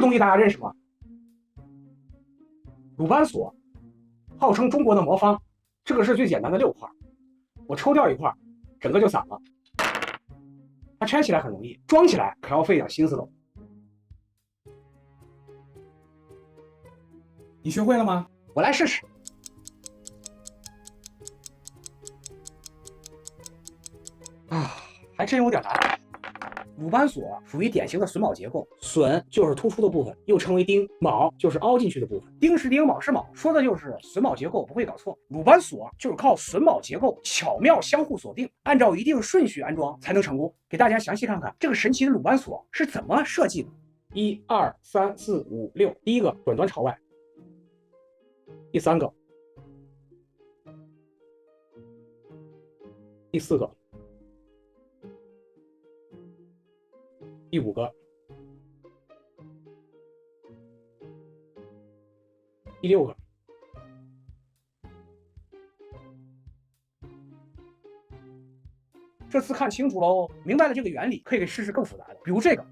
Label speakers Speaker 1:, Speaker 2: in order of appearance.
Speaker 1: 个东西大家认识吗？鲁班锁，号称中国的魔方。这个是最简单的6块，我抽掉1块，整个就散了。它拆起来很容易，装起来可要费点心思喽。你学会了吗？我来试试。啊，还真有点难。鲁班锁属于典型的榫卯结构，榫就是突出的部分，又称为钉；卯就是凹进去的部分。钉是钉，卯是卯，说的就是榫卯结构，不会搞错。鲁班锁就是靠榫卯结构巧妙相互锁定，按照一定顺序安装才能成功。给大家详细看看这个神奇的鲁班锁是怎么设计的。1、2、3、4、5、6，第一个短端朝外，第3个，第4个，第5个，第6个。这次看清楚喽，明白了这个原理，可以试试更复杂的，比如这个。